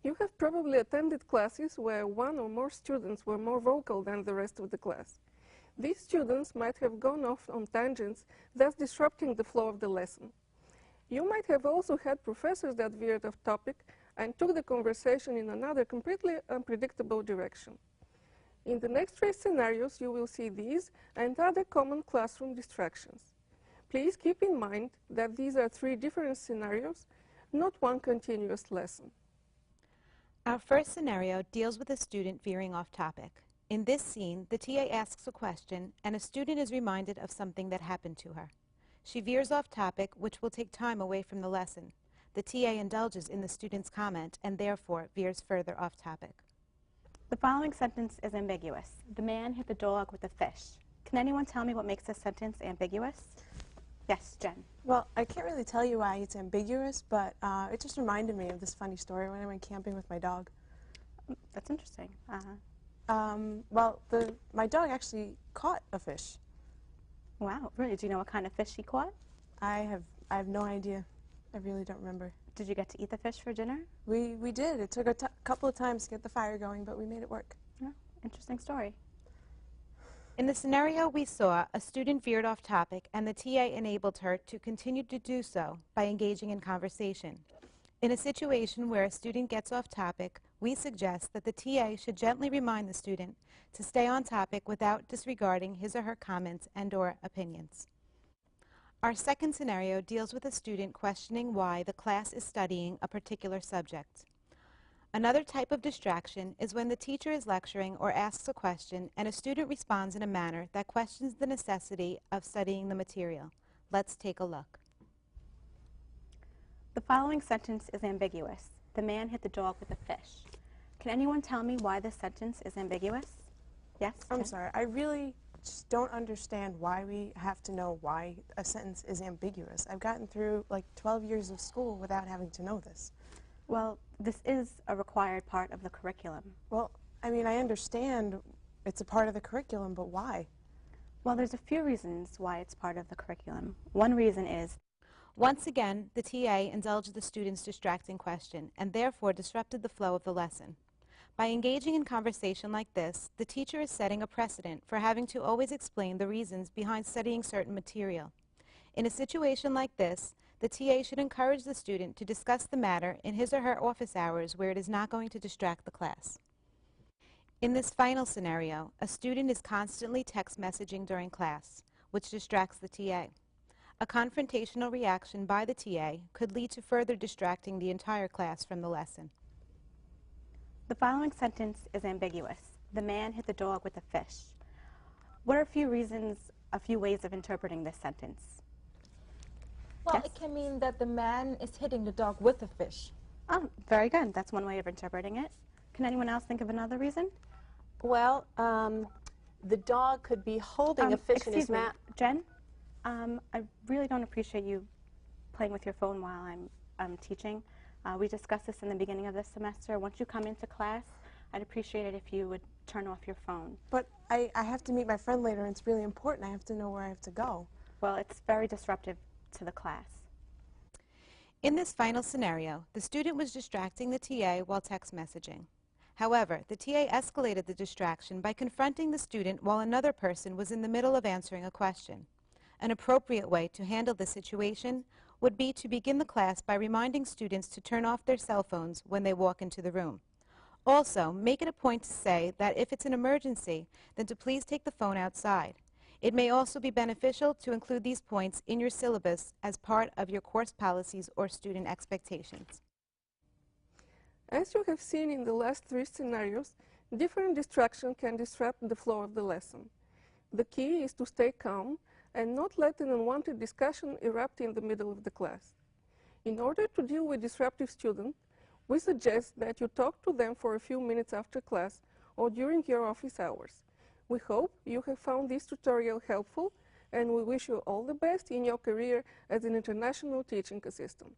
You have probably attended classes where one or more students were more vocal than the rest of the class. These students might have gone off on tangents, thus disrupting the flow of the lesson. You might have also had professors that veered off topic and took the conversation in another completely unpredictable direction. In the next three scenarios, you will see these and other common classroom distractions. Please keep in mind that these are three different scenarios, not one continuous lesson. Our first scenario deals with a student veering off topic. In this scene, the TA asks a question and a student is reminded of something that happened to her. She veers off topic, which will take time away from the lesson. The TA indulges in the student's comment and therefore veers further off topic. The following sentence is ambiguous. The man hit the dog with a fish. Can anyone tell me what makes this sentence ambiguous? Yes, Jen. Well, I can't really tell you why it's ambiguous, but it just reminded me of this funny story when I went camping with my dog. That's interesting. Well, my dog actually caught a fish. Wow, really? Do you know what kind of fish he caught? I have no idea. I really don't remember. Did you get to eat the fish for dinner? We did. It took a couple of times to get the fire going, but we made it work. Yeah, interesting story. In the scenario we saw, a student veered off topic and the TA enabled her to continue to do so by engaging in conversation. In a situation where a student gets off topic, we suggest that the TA should gently remind the student to stay on topic without disregarding his or her comments and/or opinions. Our second scenario deals with a student questioning why the class is studying a particular subject. Another type of distraction is when the teacher is lecturing or asks a question and a student responds in a manner that questions the necessity of studying the material. Let's take a look. The following sentence is ambiguous. The man hit the dog with a fish. Can anyone tell me why this sentence is ambiguous? Yes? I'm Jen? sorry. I really just don't understand why we have to know why a sentence is ambiguous. I've gotten through like 12 years of school without having to know this. Well, this is a required part of the curriculum. Well, I mean, I understand it's a part of the curriculum, but why? Well, there's a few reasons why it's part of the curriculum. One reason is Once again, the TA indulged the student's distracting question and therefore disrupted the flow of the lesson. By engaging in conversation like this, the teacher is setting a precedent for having to always explain the reasons behind studying certain material. In a situation like this, the TA should encourage the student to discuss the matter in his or her office hours where it is not going to distract the class. In this final scenario, a student is constantly text messaging during class, which distracts the TA. A confrontational reaction by the TA could lead to further distracting the entire class from the lesson. the following sentence is ambiguous. The man hit the dog with a fish. What are a few ways of interpreting this sentence? Well, Yes? it can mean that the man is hitting the dog with a fish. Oh, very good. That's one way of interpreting it. Can anyone else think of another reason? Well, the dog could be holding a fish in his excuse me, mouth. Jen, I really don't appreciate you playing with your phone while I'm teaching. We discussed this in the beginning of this semester. Once you come into class, I'd appreciate it if you would turn off your phone. But I have to meet my friend later, and it's really important. I have to know where I have to go. Well, it's very disruptive to the class. In this final scenario, the student was distracting the TA while text messaging. However, the TA escalated the distraction by confronting the student while another person was in the middle of answering a question. An appropriate way to handle this situation would be to begin the class by reminding students to turn off their cell phones when they walk into the room. Also, make it a point to say that if it's an emergency, then to please take the phone outside. It may also be beneficial to include these points in your syllabus as part of your course policies or student expectations. As you have seen in the last three scenarios, different distractions can disrupt the flow of the lesson. The key is to stay calm and not let an unwanted discussion erupt in the middle of the class. In order to deal with disruptive students, we suggest that you talk to them for a few minutes after class or during your office hours. We hope you have found this tutorial helpful, and we wish you all the best in your career as an international teaching assistant.